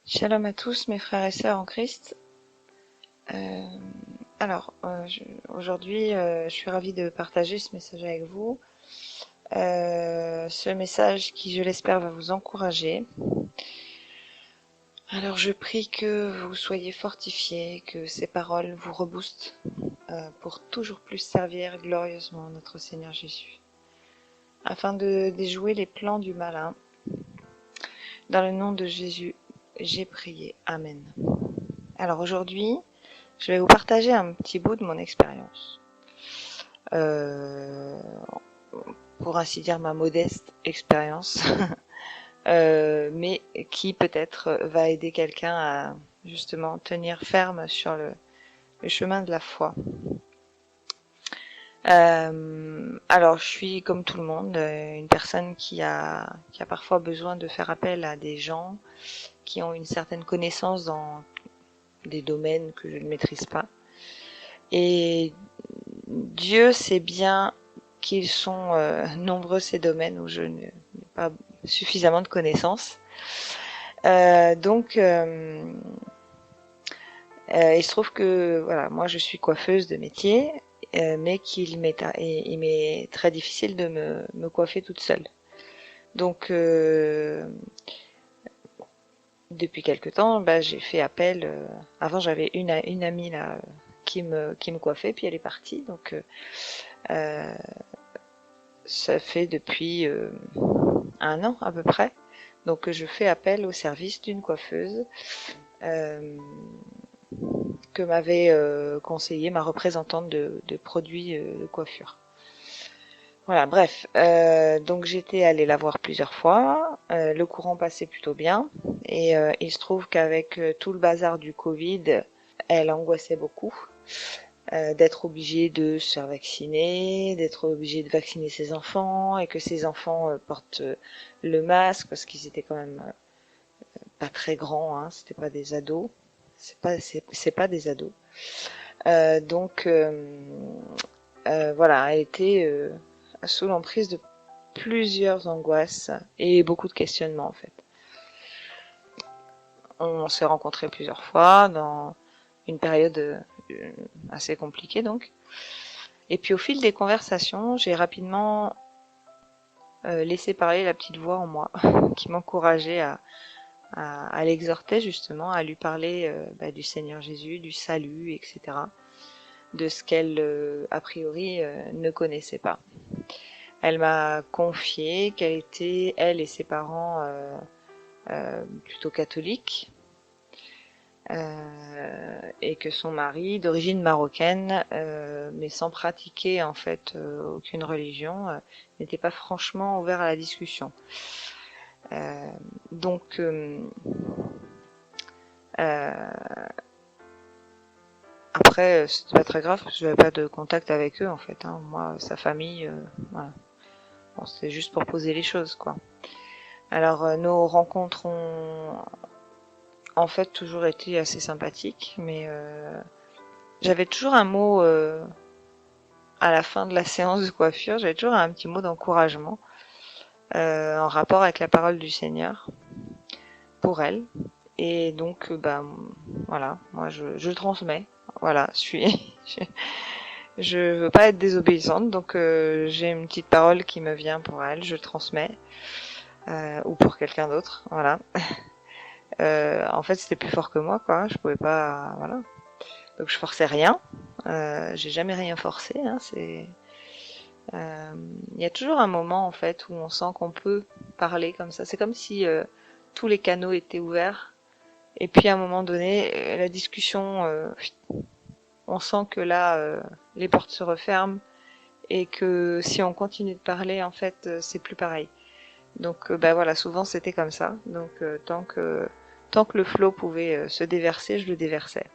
Shalom à tous mes frères et sœurs en Christ. Euh, Aujourd'hui, je suis ravie de partager ce message avec vous. Ce message qui, je l'espère, va vous encourager. Alors je prie que vous soyez fortifiés, que ces paroles vous reboostent pour toujours plus servir glorieusement notre Seigneur Jésus, afin de déjouer les plans du malin. Dans le nom de Jésus, j'ai prié. Amen. Alors aujourd'hui, je vais vous partager un petit bout de mon expérience. Euh, pour ainsi dire ma modeste expérience, mais qui peut-être va aider quelqu'un à justement tenir ferme sur le chemin de la foi. Alors je suis comme tout le monde, une personne qui a parfois besoin de faire appel à des gens qui ont une certaine connaissance dans des domaines que je ne maîtrise pas. Et Dieu sait bien qu'ils sont nombreux ces domaines où je n'ai pas suffisamment de connaissances. Donc, il se trouve que voilà, moi je suis coiffeuse de métier, mais il m'est très difficile de me coiffer toute seule. Donc, depuis quelque temps, j'ai fait appel. Avant, j'avais une amie là qui me coiffait, puis elle est partie. Donc, ça fait depuis un an à peu près. Donc je fais appel au service d'une coiffeuse que m'avait conseillé ma représentante de produits de coiffure. Voilà, bref. Donc j'étais allée la voir plusieurs fois. Le courant passait plutôt bien. Et il se trouve qu'avec tout le bazar du Covid, elle angoissait beaucoup. D'être obligée de se faire vacciner, d'être obligée de vacciner ses enfants et que ses enfants portent le masque parce qu'ils étaient quand même pas très grands, hein, c'était pas des ados, c'est pas des ados. Donc voilà, elle était sous l'emprise de plusieurs angoisses et beaucoup de questionnements en fait. On s'est rencontrés plusieurs fois dans une période assez compliquée donc. Et puis au fil des conversations, j'ai rapidement laissé parler la petite voix en moi qui m'encourageait à l'exhorter justement, à lui parler du Seigneur Jésus, du salut, etc. De ce qu'elle, a priori, ne connaissait pas. Elle m'a confié qu'elle était, elle et ses parents, plutôt catholiques, et que son mari, d'origine marocaine, mais sans pratiquer en fait aucune religion, n'était pas franchement ouvert à la discussion. Donc après, c'était pas très grave parce que j'avais pas de contact avec eux en fait. Hein. Moi, sa famille, voilà. Bon, c'était juste pour poser les choses, quoi. Alors, nos rencontres ont en fait toujours été assez sympathiques, mais j'avais toujours un mot à la fin de la séance de coiffure. J'avais toujours un petit mot d'encouragement en rapport avec la parole du Seigneur pour elle. Et donc, voilà, moi je transmets. Voilà, je veux pas être désobéissante, donc j'ai une petite parole qui me vient pour elle, je transmets, ou pour quelqu'un d'autre, voilà. En fait, c'était plus fort que moi, quoi. Je pouvais pas, voilà. Donc je forçais rien. J'ai jamais rien forcé. Hein, il y a toujours un moment en fait où on sent qu'on peut parler comme ça. C'est comme si tous les canaux étaient ouverts. Et puis à un moment donné, la discussion, on sent que là, les portes se referment et que si on continue de parler, en fait, c'est plus pareil. Donc, voilà, souvent c'était comme ça. Donc, tant que le flot pouvait se déverser, je le déversais.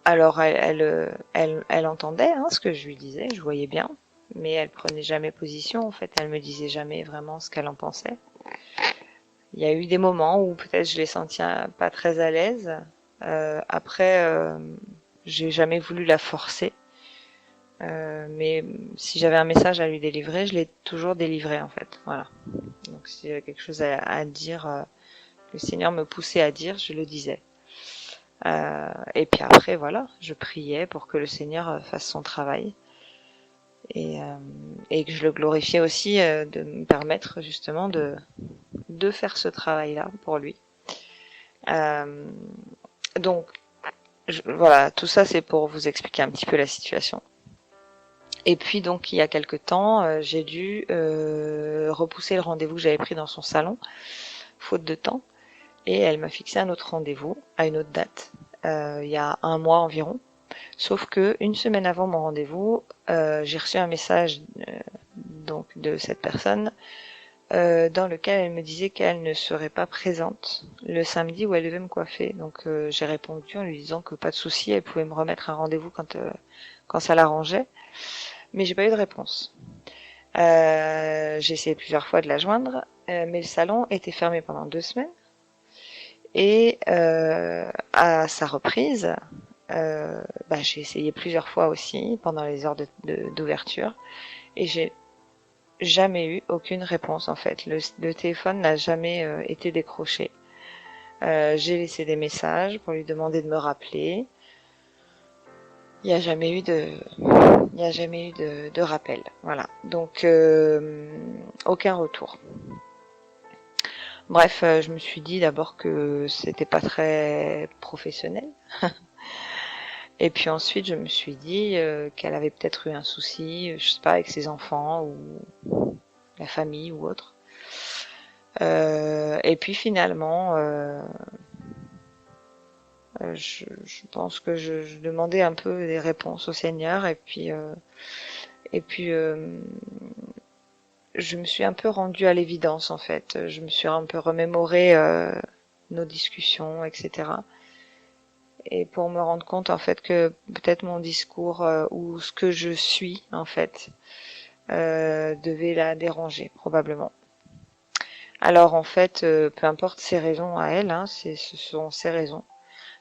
Alors, elle entendait hein, ce que je lui disais, je voyais bien, mais elle prenait jamais position. En fait, elle me disait jamais vraiment ce qu'elle en pensait. Il y a eu des moments où peut-être je l'ai sentie pas très à l'aise. Après, j'ai jamais voulu la forcer. mais si j'avais un message à lui délivrer, je l'ai toujours délivré en fait. Voilà. Donc si j'avais quelque chose à dire, le Seigneur me poussait à dire, je le disais. Et puis après, voilà, je priais pour que le Seigneur fasse son travail et que je le glorifiais aussi de me permettre justement de faire ce travail-là pour lui. Euh, donc voilà, tout ça c'est pour vous expliquer un petit peu la situation. Et puis donc il y a quelque temps, j'ai dû repousser le rendez-vous que j'avais pris dans son salon, faute de temps, et elle m'a fixé un autre rendez-vous à une autre date, il y a un mois environ. Sauf que une semaine avant mon rendez-vous, j'ai reçu un message donc de cette personne dans lequel elle me disait qu'elle ne serait pas présente le samedi où elle devait me coiffer. Donc j'ai répondu en lui disant que pas de souci, elle pouvait me remettre un rendez-vous quand ça l'arrangeait, mais j'ai pas eu de réponse. J'ai essayé plusieurs fois de la joindre, mais le salon était fermé pendant 2 semaines. Et à sa reprise, j'ai essayé plusieurs fois aussi pendant les heures d'ouverture et j'ai jamais eu aucune réponse en fait. Le téléphone n'a jamais été décroché. J'ai laissé des messages pour lui demander de me rappeler. Il n'y a jamais eu de rappel. Voilà. Donc aucun retour. Bref, je me suis dit d'abord que c'était pas très professionnel. Et puis ensuite, je me suis dit qu'elle avait peut-être eu un souci, je sais pas, avec ses enfants ou la famille ou autre. Et puis finalement, je pense que je demandais un peu des réponses au Seigneur et puis je me suis un peu rendue à l'évidence en fait. Je me suis un peu remémoré nos discussions, etc. Et pour me rendre compte en fait que peut-être mon discours ou ce que je suis en fait devait la déranger probablement. Alors en fait, peu importe ses raisons à elle, hein, ce sont ses raisons.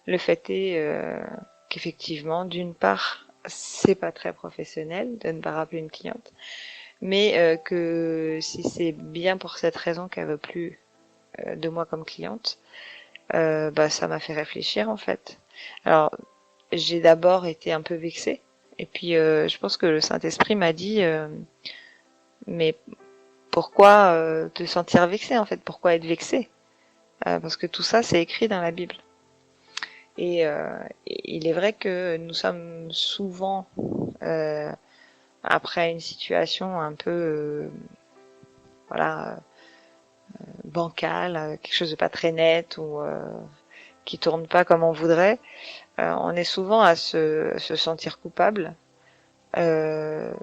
Le fait est qu'effectivement, d'une part, c'est pas très professionnel de ne pas rappeler une cliente, mais que si c'est bien pour cette raison qu'elle veut plus de moi comme cliente, ça m'a fait réfléchir en fait. Alors j'ai d'abord été un peu vexée, et puis je pense que le Saint-Esprit m'a dit mais pourquoi te sentir vexé en fait? Pourquoi être vexé? Parce que tout ça c'est écrit dans la Bible. Et il est vrai que nous sommes souvent après une situation un peu voilà bancale, quelque chose de pas très net ou qui tourne pas comme on voudrait, on est souvent à se sentir coupable, euh,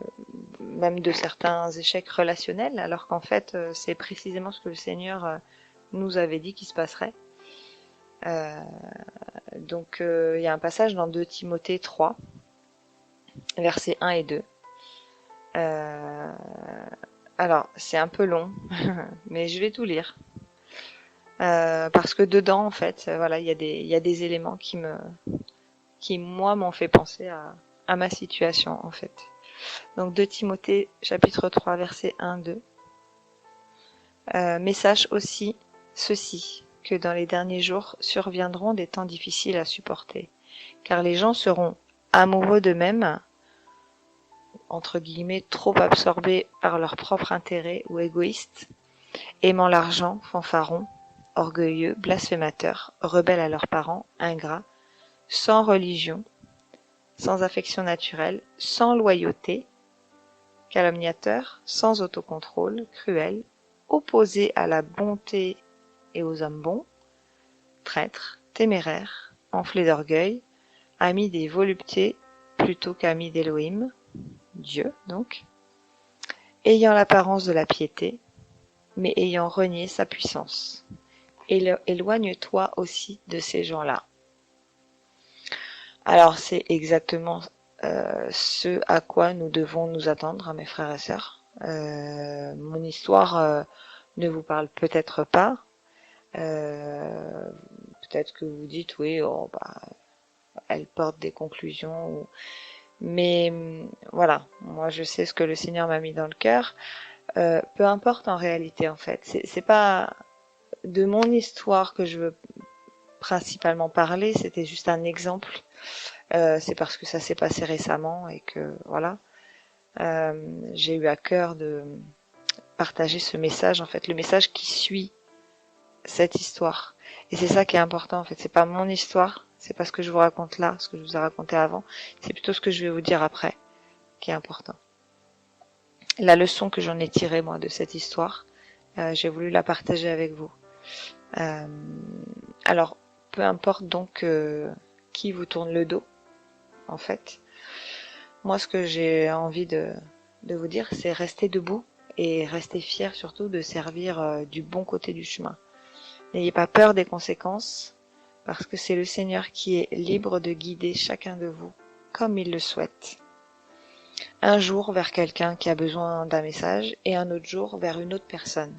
même de certains échecs relationnels, alors qu'en fait c'est précisément ce que le Seigneur nous avait dit qu'il se passerait. Donc il y a un passage dans 2 Timothée 3, versets 1 et 2. Alors c'est un peu long, mais je vais tout lire. Parce que dedans, en fait, voilà, il y a des éléments qui moi m'ont fait penser à ma situation, en fait. Donc 2 Timothée, chapitre 3, versets 1-2. Mais sache aussi ceci, que dans les derniers jours surviendront des temps difficiles à supporter, car les gens seront amoureux d'eux-mêmes, entre guillemets, trop absorbés par leur propre intérêt ou égoïstes, aimant l'argent, fanfarons, orgueilleux, blasphémateurs, rebelles à leurs parents, ingrats, sans religion, sans affection naturelle, sans loyauté, calomniateurs, sans autocontrôle, cruels, opposés à la bonté et aux hommes bons, traîtres, téméraires, enflés d'orgueil, amis des voluptés plutôt qu'amis d'Élohim, Dieu donc, ayant l'apparence de la piété, mais ayant renié sa puissance. Éloigne-toi aussi de ces gens-là. Alors c'est exactement ce à quoi nous devons nous attendre, mes frères et sœurs. Mon histoire ne vous parle peut-être pas. Peut-être que vous dites oui, oh, bah, elle porte des conclusions. Mais voilà, moi je sais ce que le Seigneur m'a mis dans le cœur. Peu importe en réalité en fait. C'est pas de mon histoire que je veux principalement parler, c'était juste un exemple. C'est parce que ça s'est passé récemment et que voilà, j'ai eu à cœur de partager ce message, en fait, le message qui suit cette histoire. Et c'est ça qui est important, en fait. C'est pas mon histoire, c'est pas ce que je vous raconte là, ce que je vous ai raconté avant, c'est plutôt ce que je vais vous dire après qui est important. La leçon que j'en ai tirée, moi, de cette histoire, j'ai voulu la partager avec vous. Euh, alors, peu importe donc qui vous tourne le dos, en fait. Moi, ce que j'ai envie de vous dire, c'est rester debout et rester fier surtout de servir du bon côté du chemin. N'ayez pas peur des conséquences, parce que c'est le Seigneur qui est libre de guider chacun de vous comme il le souhaite. Un jour vers quelqu'un qui a besoin d'un message et un autre jour vers une autre personne.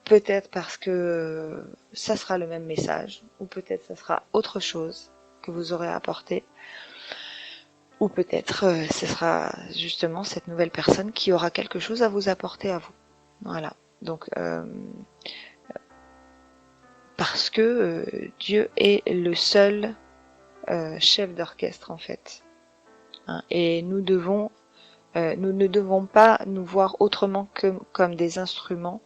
Peut-être parce que ça sera le même message, ou peut-être ça sera autre chose que vous aurez apporté, ou peut-être ce sera justement cette nouvelle personne qui aura quelque chose à vous apporter à vous. Voilà. Donc parce que Dieu est le seul chef d'orchestre en fait. Hein, et nous ne devons pas nous voir autrement que comme des instruments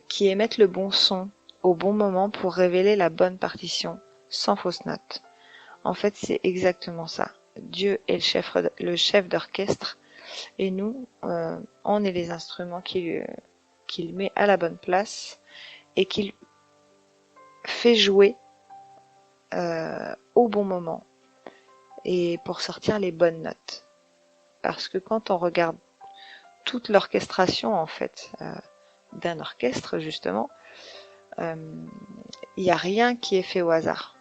qui émettent le bon son au bon moment pour révéler la bonne partition sans fausse note. En fait, c'est exactement ça. Dieu est le chef d'orchestre et nous, on est les instruments qu'il met à la bonne place et qu'il fait jouer au bon moment et pour sortir les bonnes notes. Parce que quand on regarde toute l'orchestration en fait d'un orchestre justement, il n'y a rien qui est fait au hasard.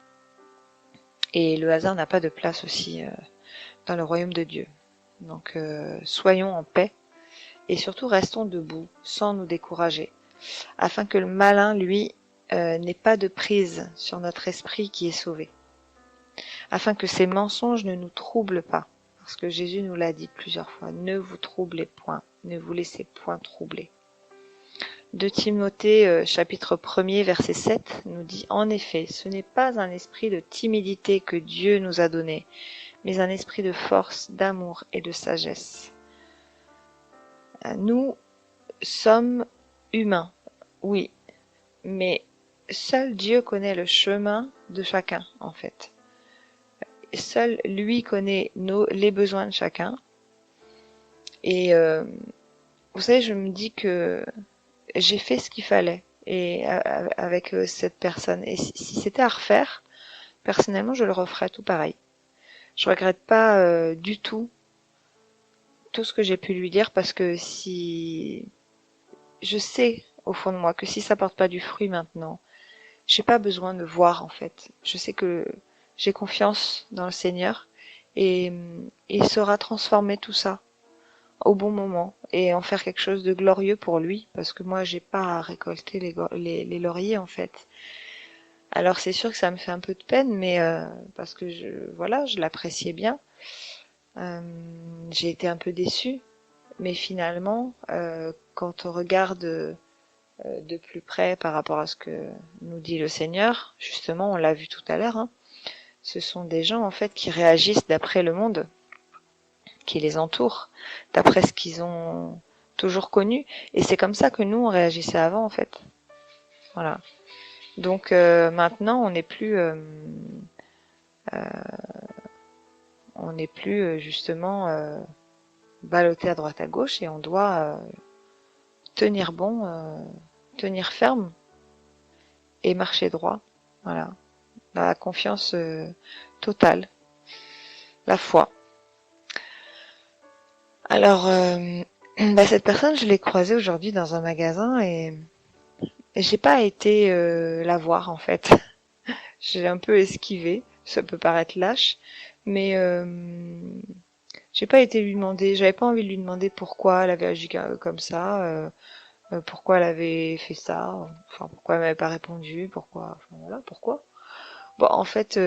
Et le hasard n'a pas de place aussi dans le royaume de Dieu. Donc soyons en paix et surtout restons debout sans nous décourager, afin que le malin, lui, n'ait pas de prise sur notre esprit qui est sauvé, afin que ces mensonges ne nous troublent pas. Parce que Jésus nous l'a dit plusieurs fois, ne vous troublez point, ne vous laissez point troubler. 2 Timothée chapitre 1er verset 7 nous dit « En effet, ce n'est pas un esprit de timidité que Dieu nous a donné, mais un esprit de force, d'amour et de sagesse. » Nous sommes humains, oui, mais seul Dieu connaît le chemin de chacun, en fait. Seul lui connaît les besoins de chacun. Et vous savez, je me dis que j'ai fait ce qu'il fallait et avec cette personne. Et si c'était à refaire, personnellement, je le referais tout pareil. Je regrette pas du tout ce que j'ai pu lui dire parce que si je sais au fond de moi que si ça porte pas du fruit maintenant, j'ai pas besoin de voir en fait. Je sais que j'ai confiance dans le Seigneur et il saura transformer tout ça au bon moment et en faire quelque chose de glorieux pour lui parce que moi j'ai pas à récolter les lauriers en fait. Alors c'est sûr que ça me fait un peu de peine mais parce que je l'appréciais bien. J'ai été un peu déçue mais finalement quand on regarde de plus près par rapport à ce que nous dit le Seigneur, justement on l'a vu tout à l'heure, hein, ce sont des gens en fait qui réagissent d'après le monde qui les entoure, d'après ce qu'ils ont toujours connu. Et c'est comme ça que nous, on réagissait avant, en fait. Voilà. Donc maintenant, on n'est plus justement ballotté à droite à gauche et on doit tenir bon, tenir ferme et marcher droit. Voilà. La confiance totale, la foi. Alors, cette personne, je l'ai croisée aujourd'hui dans un magasin et j'ai pas été la voir en fait. J'ai un peu esquivé, ça peut paraître lâche, mais j'ai pas été lui demander, j'avais pas envie de lui demander pourquoi elle avait agi comme ça, pourquoi elle avait fait ça, enfin pourquoi elle m'avait pas répondu, pourquoi, enfin voilà, pourquoi. Bon, en fait,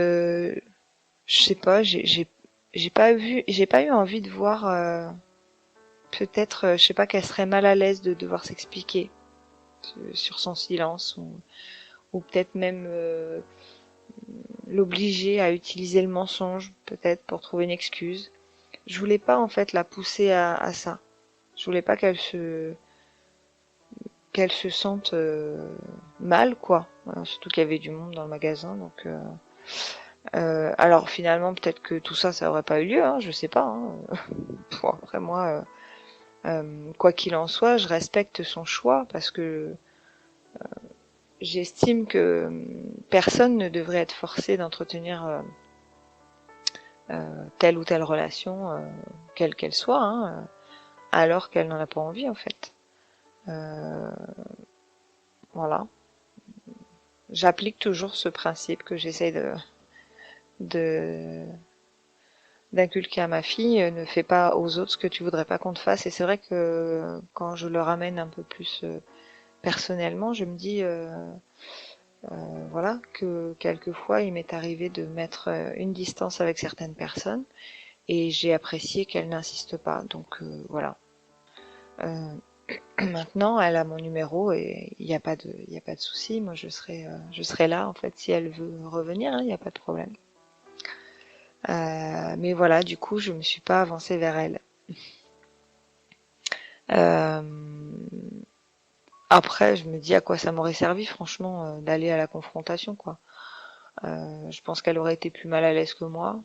je sais pas, j'ai pas eu envie de voir, peut-être, je sais pas, qu'elle serait mal à l'aise de devoir s'expliquer sur son silence, ou peut-être même l'obliger à utiliser le mensonge, peut-être pour trouver une excuse. Je voulais pas en fait la pousser à ça. Je voulais pas qu'elle se sente mal, quoi. Surtout qu'il y avait du monde dans le magasin, donc. Alors finalement, peut-être que tout ça, ça aurait pas eu lieu, hein, je sais pas. Hein. Bon, après moi, quoi qu'il en soit, je respecte son choix parce que j'estime que personne ne devrait être forcé d'entretenir telle ou telle relation, quelle qu'elle soit, hein, alors qu'elle n'en a pas envie en fait. Euh, voilà. J'applique toujours ce principe que j'essaie de d'inculquer à ma fille, ne fais pas aux autres ce que tu voudrais pas qu'on te fasse. Et c'est vrai que quand je le ramène un peu plus personnellement, je me dis voilà que quelquefois il m'est arrivé de mettre une distance avec certaines personnes et j'ai apprécié qu'elle n'insiste pas. Donc voilà. Euh, Maintenant, elle a mon numéro et il y a pas de souci. Moi, je serai là en fait si elle veut revenir. Il n'y a pas de problème. Mais voilà, du coup, je me suis pas avancée vers elle. Euh, Après, je me dis à quoi ça m'aurait servi, franchement, d'aller à la confrontation, quoi. Je pense qu'elle aurait été plus mal à l'aise que moi.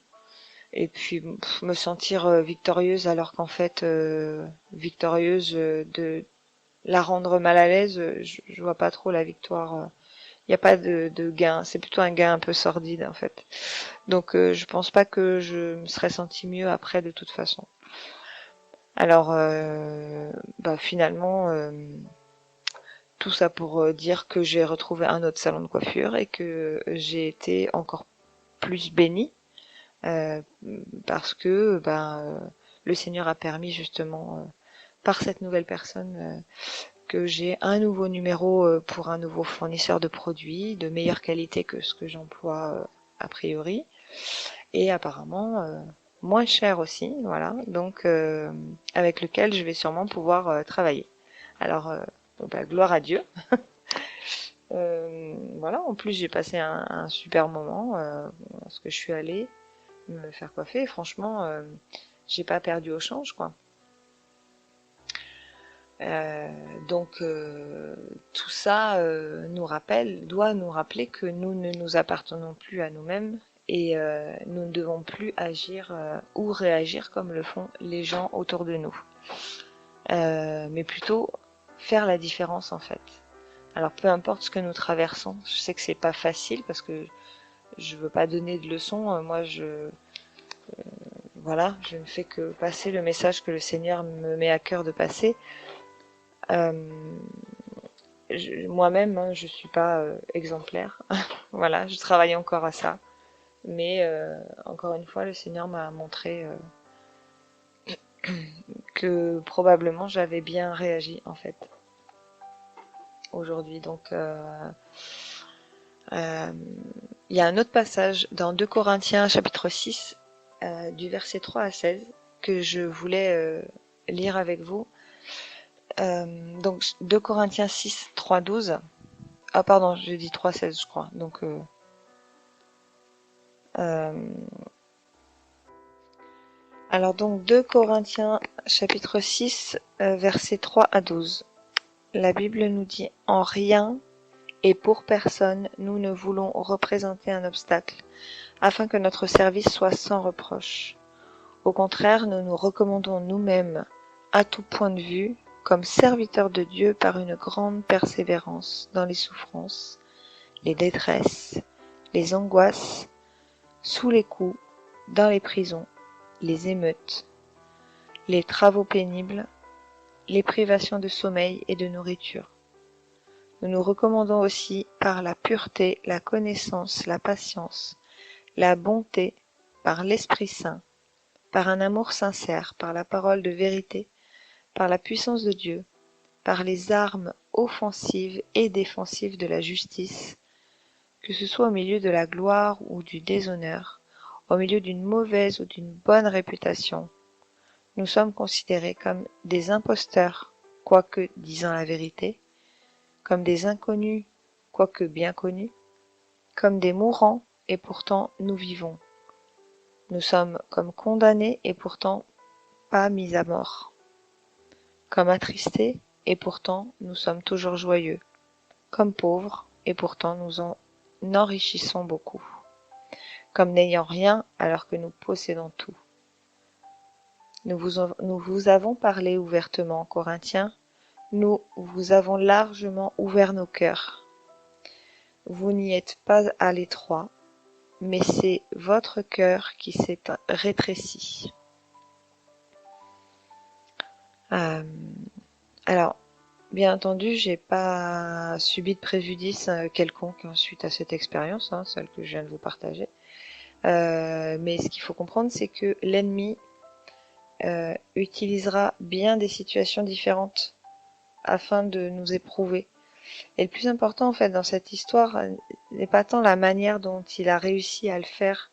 Et puis, me sentir victorieuse alors qu'en fait, victorieuse de la rendre mal à l'aise, je vois pas trop la victoire. Il n'y a pas de gain. C'est plutôt un gain un peu sordide, en fait. Donc, je pense pas que je me serais sentie mieux après, de toute façon. Alors, bah, finalement, tout ça pour dire que j'ai retrouvé un autre salon de coiffure et que j'ai été encore plus bénie euh, parce que le Seigneur a permis justement par cette nouvelle personne que j'ai un nouveau numéro pour un nouveau fournisseur de produits de meilleure qualité que ce que j'emploie a priori et apparemment moins cher aussi, voilà, donc avec lequel je vais sûrement pouvoir travailler. Alors, gloire à Dieu. Voilà, en plus j'ai passé un super moment parce que je suis allée me faire coiffer et franchement j'ai pas perdu au change quoi. Euh, donc tout ça doit nous rappeler que nous ne nous appartenons plus à nous-mêmes et nous ne devons plus agir ou réagir comme le font les gens autour de nous, mais plutôt faire la différence en fait. Alors peu importe ce que nous traversons, je sais que c'est pas facile parce que je veux pas donner de leçons. Moi, voilà, je ne fais que passer le message que le Seigneur me met à cœur de passer. Euh, Moi-même, hein, je suis pas exemplaire. Voilà, je travaille encore à ça. Mais encore une fois, le Seigneur m'a montré que probablement j'avais bien réagi en fait aujourd'hui. Donc il y a un autre passage dans 2 Corinthiens chapitre 6 du verset 3 à 16 que je voulais lire avec vous. Donc 2 Corinthiens 6, 3, 12. Ah pardon, j'ai dit 3, 16 je crois. Donc euh, alors donc 2 Corinthiens chapitre 6 verset 3 à 12. La Bible nous dit: en rien et pour personne nous ne voulons représenter un obstacle afin que notre service soit sans reproche. Au contraire, nous nous recommandons nous-mêmes à tout point de vue comme serviteurs de Dieu par une grande persévérance dans les souffrances, les détresses, les angoisses, sous les coups, dans les prisons, les émeutes, les travaux pénibles, les privations de sommeil et de nourriture. Nous nous recommandons aussi par la pureté, la connaissance, la patience, la bonté, par l'Esprit Saint, par un amour sincère, par la parole de vérité, par la puissance de Dieu, par les armes offensives et défensives de la justice, que ce soit au milieu de la gloire ou du déshonneur, au milieu d'une mauvaise ou d'une bonne réputation, nous sommes considérés comme des imposteurs, quoique disant la vérité, comme des inconnus, quoique bien connus, comme des mourants, et pourtant nous vivons. Nous sommes comme condamnés, et pourtant pas mis à mort. Comme attristés, et pourtant nous sommes toujours joyeux. Comme pauvres, et pourtant nous en enrichissons beaucoup. Comme n'ayant rien, alors que nous possédons tout. Nous vous avons parlé ouvertement, Corinthiens, nous vous avons largement ouvert nos cœurs. Vous n'y êtes pas à l'étroit, mais c'est votre cœur qui s'est rétréci. Alors, bien entendu, j'ai pas subi de préjudice quelconque suite à cette expérience, celle que je viens de vous partager. Mais ce qu'il faut comprendre, c'est que l'ennemi utilisera bien des situations différentes afin de nous éprouver. Et le plus important, en fait, dans cette histoire, n'est pas tant la manière dont il a réussi à le faire,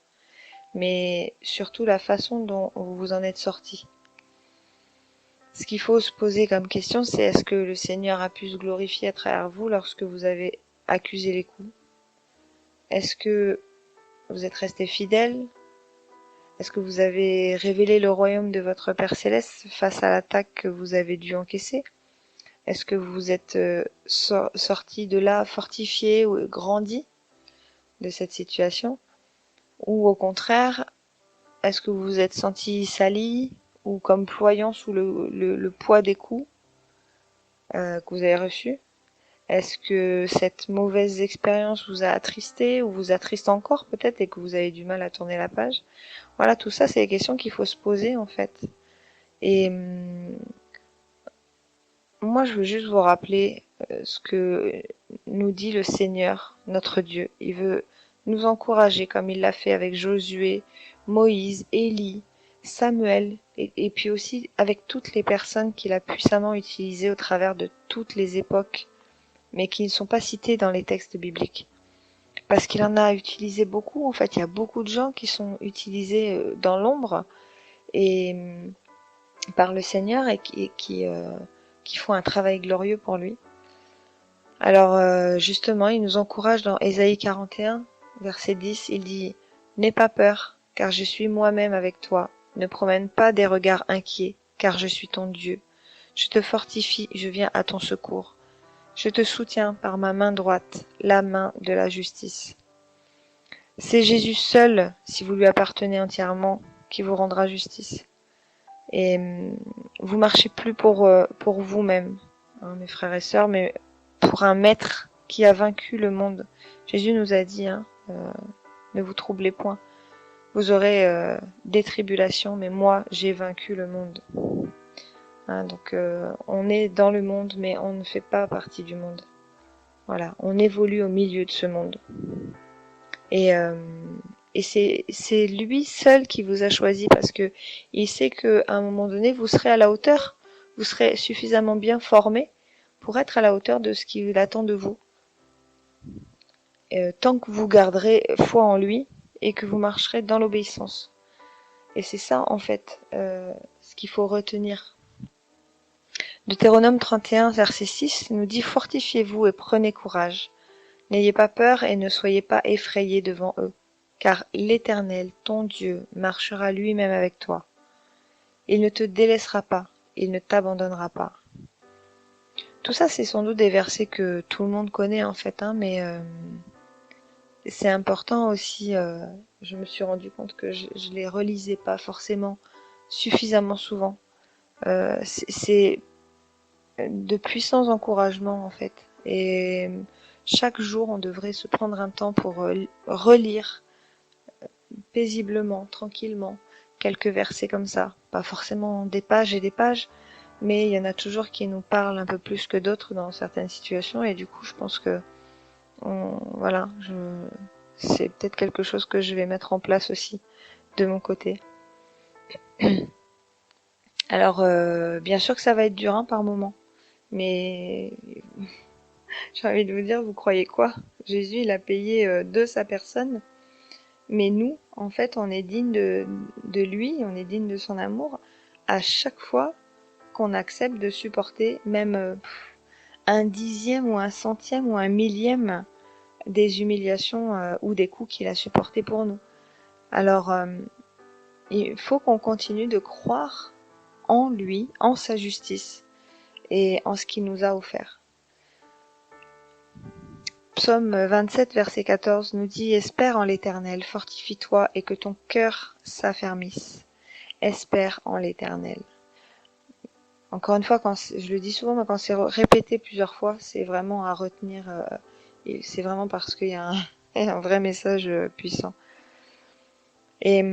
mais surtout la façon dont vous vous en êtes sorti. Ce qu'il faut se poser comme question, c'est est-ce que le Seigneur a pu se glorifier à travers vous lorsque vous avez accusé les coups? Est-ce que vous êtes resté fidèle? Est-ce que vous avez révélé le royaume de votre Père Céleste face à l'attaque que vous avez dû encaisser? Est-ce que vous êtes sorti de là fortifié ou grandi de cette situation? Ou au contraire, est-ce que vous vous êtes senti sali ou comme ployant sous le poids des coups que vous avez reçus? Est-ce que cette mauvaise expérience vous a attristé ou vous attriste encore peut-être et que vous avez du mal à tourner la page? Voilà, tout ça, c'est des questions qu'il faut se poser en fait. Et moi, je veux juste vous rappeler ce que nous dit le Seigneur, notre Dieu. Il veut nous encourager comme il l'a fait avec Josué, Moïse, Élie, Samuel, et puis aussi avec toutes les personnes qu'il a puissamment utilisées au travers de toutes les époques, mais qui ne sont pas citées dans les textes bibliques. Parce qu'il en a utilisé beaucoup, en fait, il y a beaucoup de gens qui sont utilisés dans l'ombre et par le Seigneur et qui font un travail glorieux pour lui. Alors justement, il nous encourage dans Ésaïe 41, verset 10, il dit « N'aie pas peur, car je suis moi-même avec toi. Ne promène pas des regards inquiets, car je suis ton Dieu. Je te fortifie, je viens à ton secours. Je te soutiens par ma main droite, la main de la justice. » C'est Jésus seul, si vous lui appartenez entièrement, qui vous rendra justice. Et vous marchez plus pour vous-même, mes frères et sœurs, mais pour un maître qui a vaincu le monde. Jésus nous a dit, ne vous troublez point. Vous aurez des tribulations, mais moi, j'ai vaincu le monde. Donc, on est dans le monde, mais on ne fait pas partie du monde. Voilà, on évolue au milieu de ce monde. Et c'est lui seul qui vous a choisi parce que il sait qu'à un moment donné, vous serez à la hauteur, vous serez suffisamment bien formé pour être à la hauteur de ce qu'il attend de vous. Tant que vous garderez foi en lui et que vous marcherez dans l'obéissance. Et c'est ça, en fait, ce qu'il faut retenir. Deutéronome 31, verset 6 nous dit « Fortifiez-vous et prenez courage. N'ayez pas peur et ne soyez pas effrayés devant eux, car l'Éternel, ton Dieu, marchera lui-même avec toi. Il ne te délaissera pas, il ne t'abandonnera pas. » Tout ça, c'est sans doute des versets que tout le monde connaît en fait, mais c'est important aussi, je me suis rendu compte que je les relisais pas forcément suffisamment souvent. C'est de puissants encouragements en fait. Et chaque jour, on devrait se prendre un temps pour relire paisiblement, tranquillement, quelques versets comme ça. Pas forcément des pages et des pages, mais il y en a toujours qui nous parlent un peu plus que d'autres dans certaines situations. Et du coup, je pense que voilà, c'est peut-être quelque chose que je vais mettre en place aussi de mon côté. Alors, bien sûr que ça va être dur par moment, mais j'ai envie de vous dire, vous croyez quoi? Jésus, il a payé de sa personne, mais nous, en fait, on est digne de lui, on est digne de son amour à chaque fois qu'on accepte de supporter même un dixième ou un centième ou un millième des humiliations ou des coups qu'il a supportés pour nous. Alors, il faut qu'on continue de croire en lui, en sa justice et en ce qu'il nous a offert. Psaume 27, verset 14 nous dit « Espère en l'Éternel, fortifie-toi et que ton cœur s'affermisse. Espère en l'Éternel. » Encore une fois, je le dis souvent, mais quand c'est répété plusieurs fois, c'est vraiment à retenir. Et c'est vraiment parce qu'il y a un vrai message puissant. Et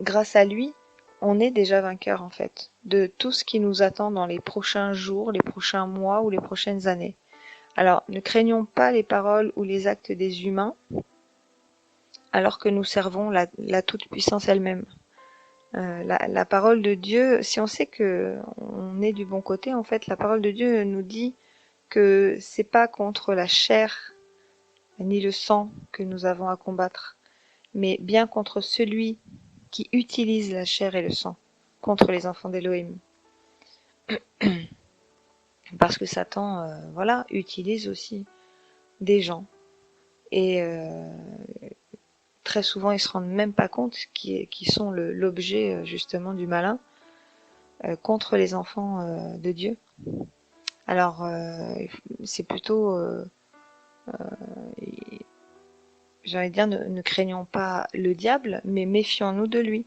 grâce à lui, on est déjà vainqueur en fait de tout ce qui nous attend dans les prochains jours, les prochains mois ou les prochaines années. Alors, ne craignons pas les paroles ou les actes des humains, alors que nous servons la toute-puissance elle-même. La parole de Dieu, si on sait que on est du bon côté, en fait, la parole de Dieu nous dit que c'est pas contre la chair ni le sang que nous avons à combattre, mais bien contre celui qui utilise la chair et le sang, contre les enfants d'Élohim. Parce que Satan, voilà, utilise aussi des gens. Et très souvent, ils se rendent même pas compte qu'ils sont l'objet justement du malin contre les enfants de Dieu. Alors, c'est plutôt, j'ai envie de dire, ne craignons pas le diable, mais méfions-nous de lui.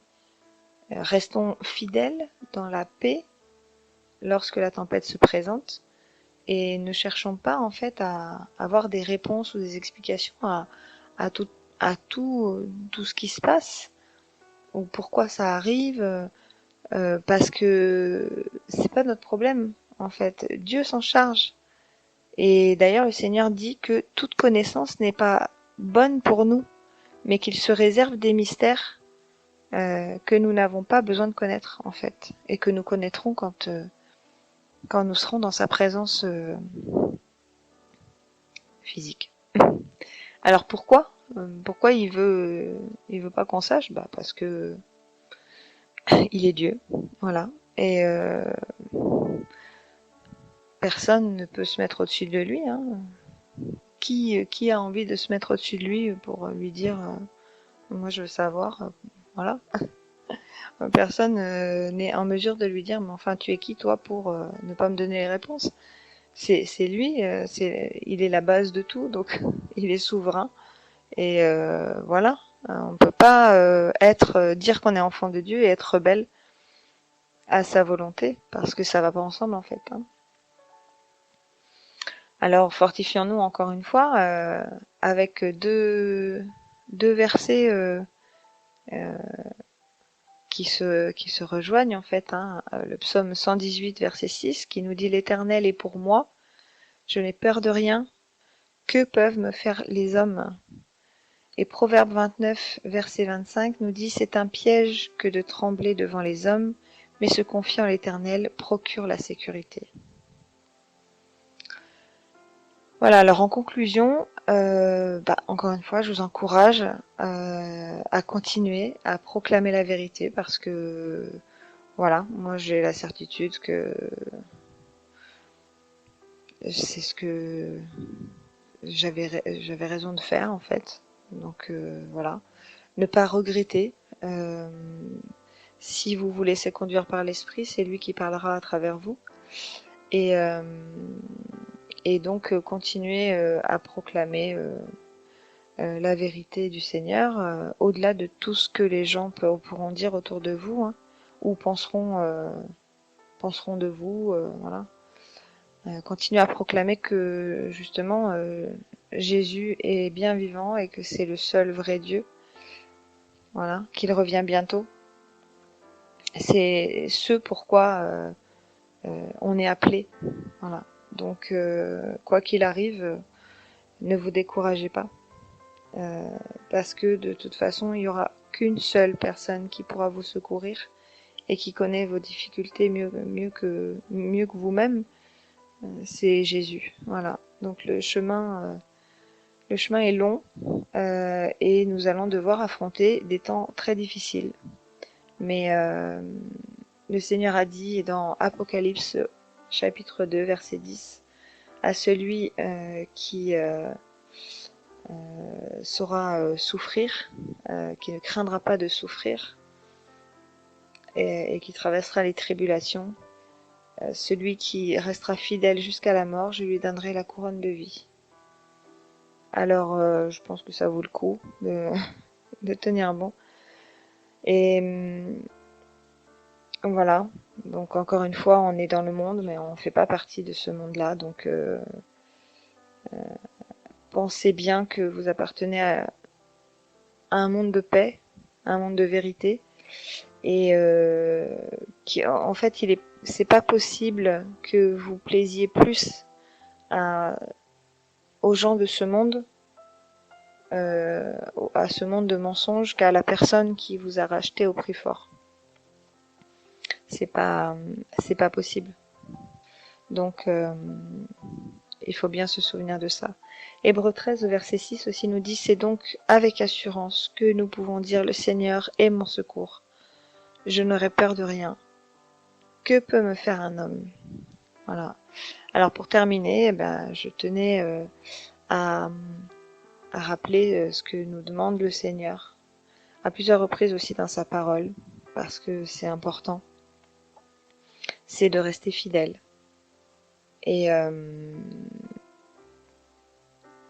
Restons fidèles dans la paix lorsque la tempête se présente et ne cherchons pas en fait à avoir des réponses ou des explications à tout ce qui se passe ou pourquoi ça arrive, parce que c'est pas notre problème en fait. Dieu s'en charge. Et d'ailleurs, le Seigneur dit que toute connaissance n'est pas bonne pour nous, mais qu'il se réserve des mystères que nous n'avons pas besoin de connaître en fait, et que nous connaîtrons quand nous serons dans sa présence physique. Alors pourquoi il veut pas qu'on sache? Bah parce que il est Dieu, voilà. Et personne ne peut se mettre au-dessus de lui. Hein. Qui a envie de se mettre au-dessus de lui pour lui dire moi je veux savoir, voilà. Personne n'est en mesure de lui dire mais enfin tu es qui toi pour ne pas me donner les réponses. C'est lui, il est la base de tout, donc il est souverain. Et voilà, on peut pas dire qu'on est enfant de Dieu et être rebelle à sa volonté, parce que ça va pas ensemble en fait. Hein. Alors fortifions-nous encore une fois avec deux versets qui se rejoignent en fait. Hein. Le psaume 118 verset 6 qui nous dit l'Éternel est pour moi, je n'ai peur de rien, que peuvent me faire les hommes? Et Proverbe 29 verset 25 nous dit c'est un piège que de trembler devant les hommes, mais se confier en l'Éternel procure la sécurité. Voilà, alors en conclusion, encore une fois, je vous encourage à continuer à proclamer la vérité parce que, voilà, moi j'ai la certitude que c'est ce que j'avais raison de faire en fait. Donc voilà, ne pas regretter. Si vous vous laissez conduire par l'esprit, c'est lui qui parlera à travers vous. Et donc continuer à proclamer la vérité du Seigneur, au-delà de tout ce que les gens pourront dire autour de vous, hein, ou penseront de vous, voilà. Continuer à proclamer que justement Jésus est bien vivant et que c'est le seul vrai Dieu, voilà, qu'il revient bientôt. C'est ce pourquoi on est appelé, voilà. Donc quoi qu'il arrive, ne vous découragez pas. Parce que de toute façon, il n'y aura qu'une seule personne qui pourra vous secourir et qui connaît vos difficultés mieux que vous-même, c'est Jésus. Voilà. Donc le chemin Le chemin est long et nous allons devoir affronter des temps très difficiles. Mais le Seigneur a dit dans Apocalypse chapitre 2 verset 10 à celui qui saura souffrir, qui ne craindra pas de souffrir et qui traversera les tribulations, celui qui restera fidèle jusqu'à la mort, je lui donnerai la couronne de vie. Alors je pense que ça vaut le coup de tenir bon. Et voilà, donc encore une fois, on est dans le monde, mais on ne fait pas partie de ce monde-là, donc pensez bien que vous appartenez à un monde de paix, un monde de vérité, et en fait, c'est pas possible que vous plaisiez plus aux gens de ce monde, à ce monde de mensonges, qu'à la personne qui vous a racheté au prix fort. C'est pas possible. Donc il faut bien se souvenir de ça. Hébreux 13, verset 6 aussi nous dit, c'est donc avec assurance que nous pouvons dire, le Seigneur est mon secours. Je n'aurai peur de rien. Que peut me faire un homme? Voilà. Alors pour terminer, je tenais à rappeler ce que nous demande le Seigneur, à plusieurs reprises aussi dans sa parole, parce que c'est important. C'est de rester fidèle. Et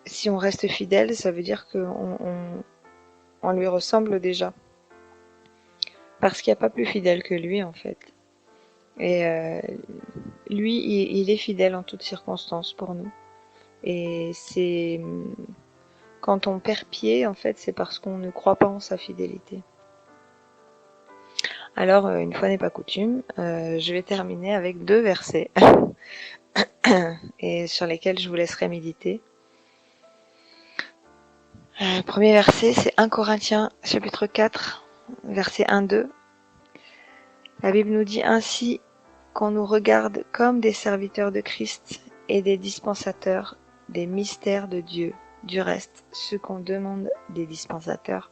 si on reste fidèle, ça veut dire qu'on lui ressemble déjà. Parce qu'il n'y a pas plus fidèle que lui, en fait. Et lui, il est fidèle en toutes circonstances pour nous. Et c'est quand on perd pied, en fait, c'est parce qu'on ne croit pas en sa fidélité. Alors, une fois n'est pas coutume, je vais terminer avec 2 versets et sur lesquels je vous laisserai méditer. Premier verset, c'est 1 Corinthiens chapitre 4, verset 1-2. La Bible nous dit ainsi qu'on nous regarde comme des serviteurs de Christ et des dispensateurs des mystères de Dieu. Du reste, ce qu'on demande des dispensateurs,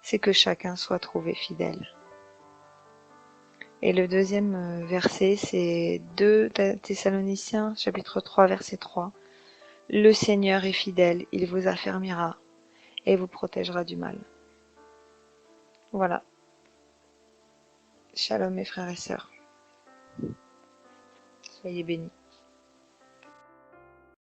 c'est que chacun soit trouvé fidèle. Et le deuxième verset, c'est 2 Thessaloniciens, chapitre 3, verset 3. Le Seigneur est fidèle, il vous affermira et vous protégera du mal. Voilà. Shalom mes frères et sœurs. Soyez bénis.